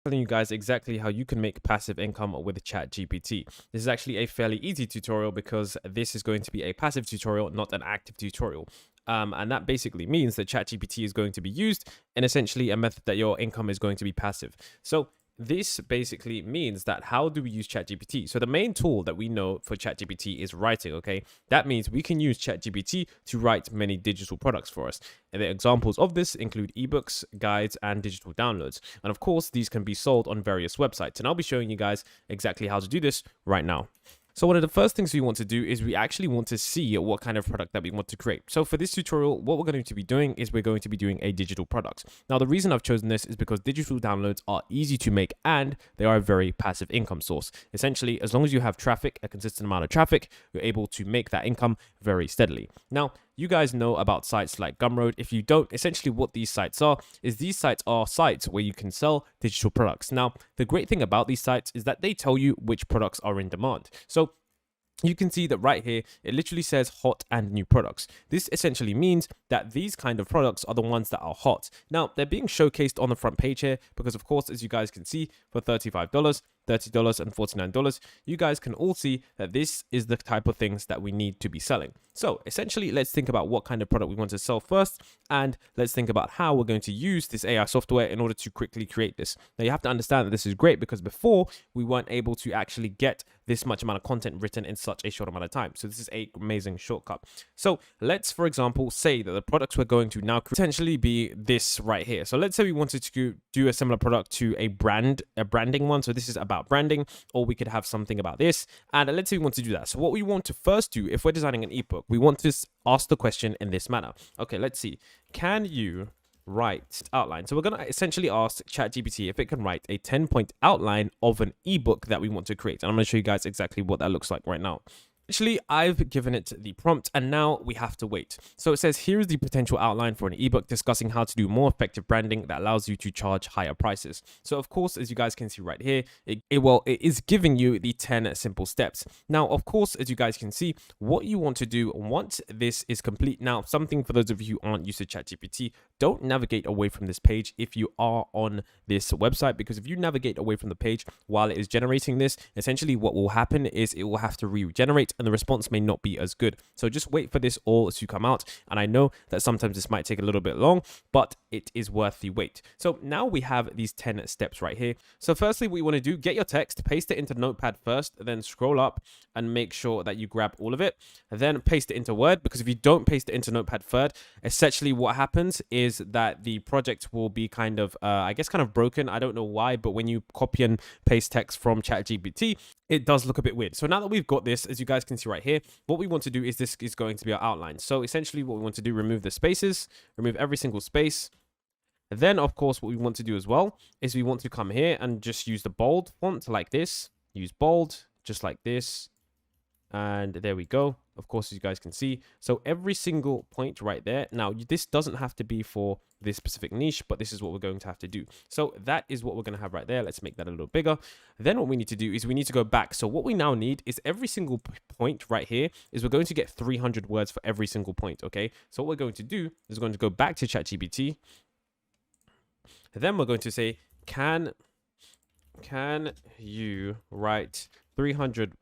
Telling you guys exactly how you can make passive income with Chat GPT. This is actually a fairly easy tutorial because this is going to be a passive tutorial, not an active tutorial. And that basically means that Chat GPT is going to be used in essentially a method that your income is going to be passive. So this basically means that how do we use ChatGPT? So the main tool that we know for ChatGPT is writing, okay? That means we can use ChatGPT to write many digital products for us. And the examples of this include ebooks, guides, and digital downloads. And of course, these can be sold on various websites. And I'll be showing you guys exactly how to do this right now. So one of the first things we want to do is we actually want to see what kind of product that we want to create. So for this tutorial, what we're going to be doing is we're going to be doing a digital product. Now, the reason I've chosen this is because digital downloads are easy to make and they are a very passive income source. Essentially, as long as you have traffic, a consistent amount of traffic, you're able to make that income very steadily. Now, you guys know about sites like Gumroad. If you don't, essentially what these sites are is these sites are sites where you can sell digital products. Now, the great thing about these sites is that they tell you which products are in demand. So you can see that right here, it literally says hot and new products. This essentially means that these kind of products are the ones that are hot. Now, they're being showcased on the front page here because, of course, as you guys can see, for $35, $30, and $49, you guys can all see that this is the type of things that we need to be selling. So essentially, let's think about what kind of product we want to sell first, and let's think about how we're going to use this AI software in order to quickly create this. Now, you have to understand that this is great because before we weren't able to actually get this much amount of content written in such a short amount of time. So this is an amazing shortcut. So let's, for example, say that the products we're going to now potentially be this right here. So let's say we wanted to do a similar product to a branding one. So this is about branding, or we could have something about this. And let's say we want to do that. So what we want to first do, if we're designing an ebook, we want to ask the question in this manner. Okay, let's see. Can you write outline? So we're going to essentially ask ChatGPT if it can write a 10-point outline of an ebook that we want to create. And I'm going to show you guys exactly what that looks like right now. Actually, I've given it the prompt and now we have to wait. So it says, here is the potential outline for an ebook discussing how to do more effective branding that allows you to charge higher prices. So of course, as you guys can see right here, it is giving you the 10 simple steps. Now, of course, as you guys can see, what you want to do once this is complete. Now, something for those of you who aren't used to ChatGPT, don't navigate away from this page if you are on this website, because if you navigate away from the page while it is generating this, essentially what will happen is it will have to regenerate and the response may not be as good. So just wait for this all to come out. And I know that sometimes this might take a little bit long, but it is worth the wait. So now we have these 10 steps right here. So firstly, what you want to do, get your text, paste it into Notepad first, then scroll up and make sure that you grab all of it, and then paste it into Word, because if you don't paste it into Notepad third, essentially what happens is that the project will be kind of, I guess, kind of broken. I don't know why, but when you copy and paste text from ChatGPT, it does look a bit weird. So now that we've got this, as you guys can see right here, what we want to do is this is going to be our outline. So essentially what we want to do, remove the spaces, remove every single space. Then, of course, what we want to do as well is we want to come here and just use the bold font like this. Use bold, just like this. And there we go. Of course, as you guys can see. So every single point right there. Now, this doesn't have to be for this specific niche, but this is what we're going to have to do. So that is what we're going to have right there. Let's make that a little bigger. Then what we need to do is we need to go back. So what we now need is every single point right here is we're going to get 300 words for every single point, okay? So what we're going to do is we're going to go back to ChatGPT. Then we're going to say, can you write 300?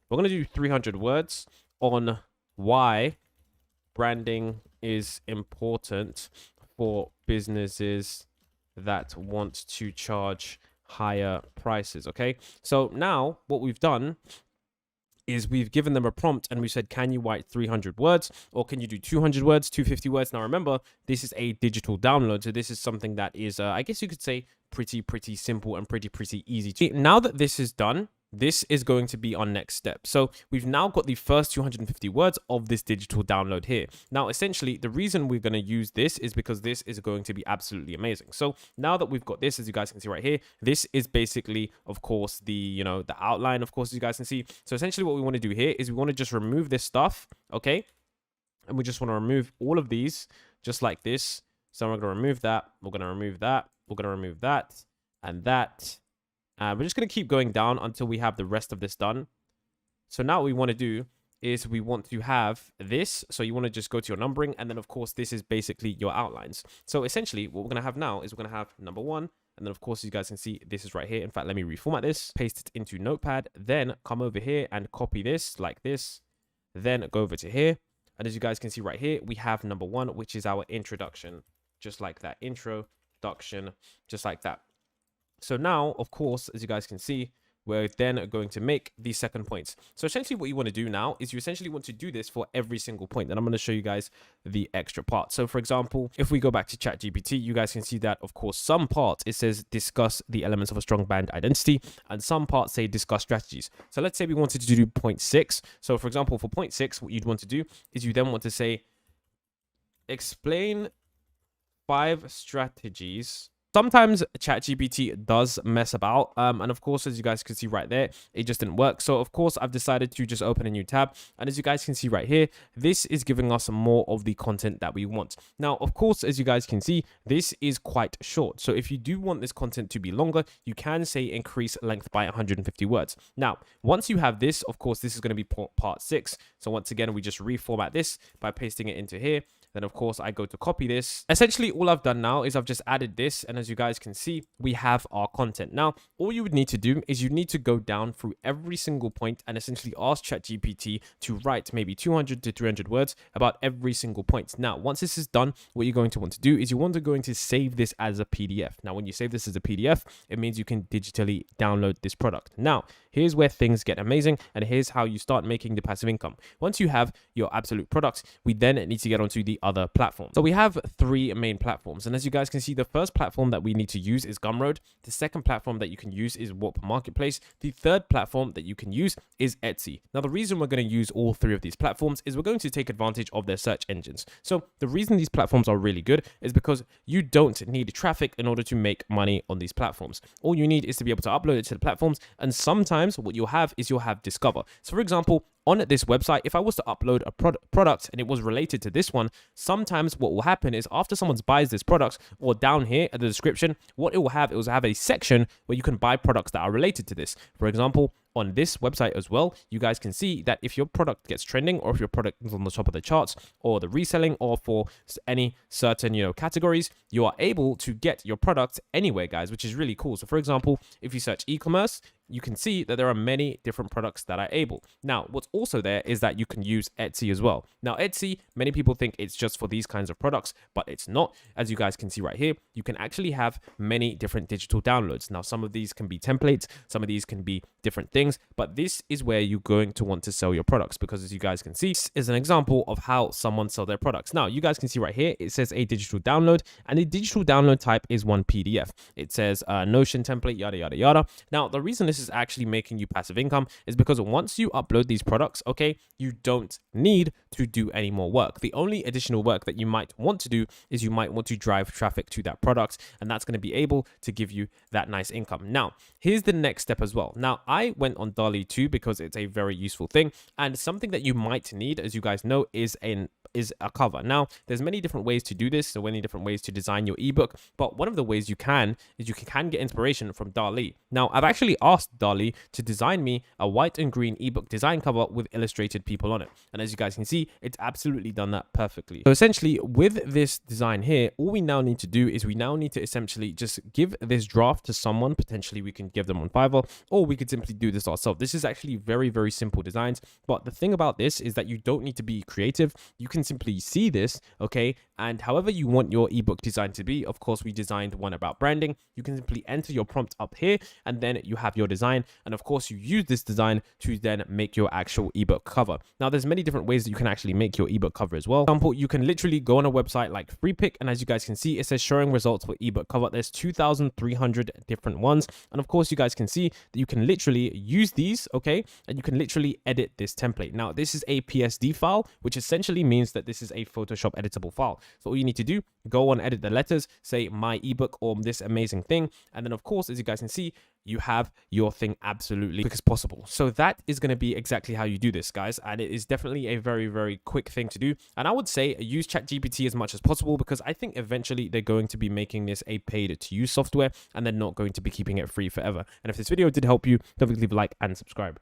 We're going to do 300 words on why branding is important for businesses that want to charge higher prices. Okay, so now what we've done is we've given them a prompt and we said, can you write 300 words, or can you do 200 words, 250 words? Now remember, this is a digital download, so this is something that is I guess you could say pretty simple and pretty easy to. Now that this is done, this is going to be our next step. So we've now got the first 250 words of this digital download here. Now, essentially, the reason we're going to use this is because this is going to be absolutely amazing. So now that we've got this, as you guys can see right here, this is basically, of course, the outline, of course, as you guys can see. So essentially what we want to do here is we want to just remove this stuff, okay? And we just want to remove all of these just like this. So we're going to remove that. We're going to remove that. We're going to remove that and that. We're just going to keep going down until we have the rest of this done. So now what we want to do is we want to have this. So you want to just go to your numbering. And then, of course, this is basically your outlines. So essentially, what we're going to have now is we're going to have number 1, And then of course, as you guys can see, this is right here. In fact, let me reformat this, paste it into Notepad, then come over here and copy this like this, then go over to here. And as you guys can see right here, we have number 1, which is our introduction, just like that. Introduction, just like that. So now, of course, as you guys can see, we're then going to make the second points. So essentially what you want to do now is you essentially want to do this for every single point. And I'm going to show you guys the extra part. So for example, if we go back to Chat GPT, you guys can see that, of course, some parts it says discuss the elements of a strong brand identity, and some parts say discuss strategies. So let's say we wanted to do point 6. So for example, for point 6, what you'd want to do is you then want to say, explain 5 strategies. Sometimes ChatGPT does mess about. And of course, as you guys can see right there, it just didn't work. So of course, I've decided to just open a new tab. And as you guys can see right here, this is giving us more of the content that we want. Now, of course, as you guys can see, this is quite short. So if you do want this content to be longer, you can say increase length by 150 words. Now, once you have this, of course, this is going to be part 6. So once again, we just reformat this by pasting it into here. Then, of course, I go to copy this. Essentially, all I've done now is I've just added this. And as you guys can see, we have our content. Now, all you would need to do is you need to go down through every single point and essentially ask ChatGPT to write maybe 200 to 300 words about every single point. Now, once this is done, what you're going to want to do is you want to go into save this as a PDF. Now, when you save this as a PDF, it means you can digitally download this product. Now, here's where things get amazing. And here's how you start making the passive income. Once you have your absolute products, we then need to get onto the other platform. So we have 3 main platforms. And as you guys can see, the first platform that we need to use is Gumroad. The second platform that you can use is Warp Marketplace. The third platform that you can use is Etsy. Now, the reason we're going to use all 3 of these platforms is we're going to take advantage of their search engines. So the reason these platforms are really good is because you don't need traffic in order to make money on these platforms. All you need is to be able to upload it to the platforms. And sometimes what you'll have is you'll have Discover. So for example, on this website, if I was to upload a product and it was related to this one, sometimes what will happen is after someone buys this product, or down here at the description, what it will have a section where you can buy products that are related to this. For example, on this website as well, you guys can see that if your product gets trending, or if your product is on the top of the charts, or the reselling, or for any certain categories, you are able to get your product anywhere, guys, which is really cool. So for example, if you search e-commerce, you can see that there are many different products that are able. Now, what's also there is that you can use Etsy as well. Now, Etsy, many people think it's just for these kinds of products, but it's not. As you guys can see right here, you can actually have many different digital downloads. Now, some of these can be templates, some of these can be different things, but this is where you're going to want to sell your products, because as you guys can see, this is an example of how someone sell their products. Now, you guys can see right here, it says a digital download, and the digital download type is one PDF. It says Notion template, yada, yada, yada. Now, the reason this is actually making you passive income is because once you upload these products, okay, you don't need to do any more work. The only additional work that you might want to do is you might want to drive traffic to that product, and that's going to be able to give you that nice income. Now, here's the next step as well. Now, I went on DALL-E 2 because it's a very useful thing, and something that you might need, as you guys know, is a cover. Now, there's many different ways to do this, so many different ways to design your ebook, but one of the ways you can is you can get inspiration from DALL-E. Now, I've actually asked DALL-E to design me a white and green ebook design cover with illustrated people on it, and as you guys can see, it's absolutely done that perfectly. So essentially, with this design here, all we now need to do is we now need to essentially just give this draft to someone. Potentially we can give them on Fiverr, or we could simply do this ourselves. This is actually very, very simple designs, but the thing about this is that you don't need to be creative. You can simply see this, okay, and however you want your ebook design to be. Of course, we designed one about branding. You can simply enter your prompt up here, and then you have your design, and of course you use this design to then make your actual ebook cover. Now, there's many different ways that you can actually make your ebook cover as well. For example, you can literally go on a website like FreePick, and as you guys can see, it says showing results for ebook cover. There's 2,300 different ones, and of course you guys can see that you can literally use these, okay, and you can literally edit this template. Now, this is a PSD file, which essentially means that this is a Photoshop editable file. So all you need to do, go on, edit the letters, say my ebook or this amazing thing, and then of course, as you guys can see, you have your thing absolutely quick as possible. So that is going to be exactly how you do this, guys, and it is definitely a very, very quick thing to do. And I would say use ChatGPT as much as possible, because I think eventually they're going to be making this a paid to use software, and they're not going to be keeping it free forever. And if this video did help you, don't forget to leave a like and subscribe.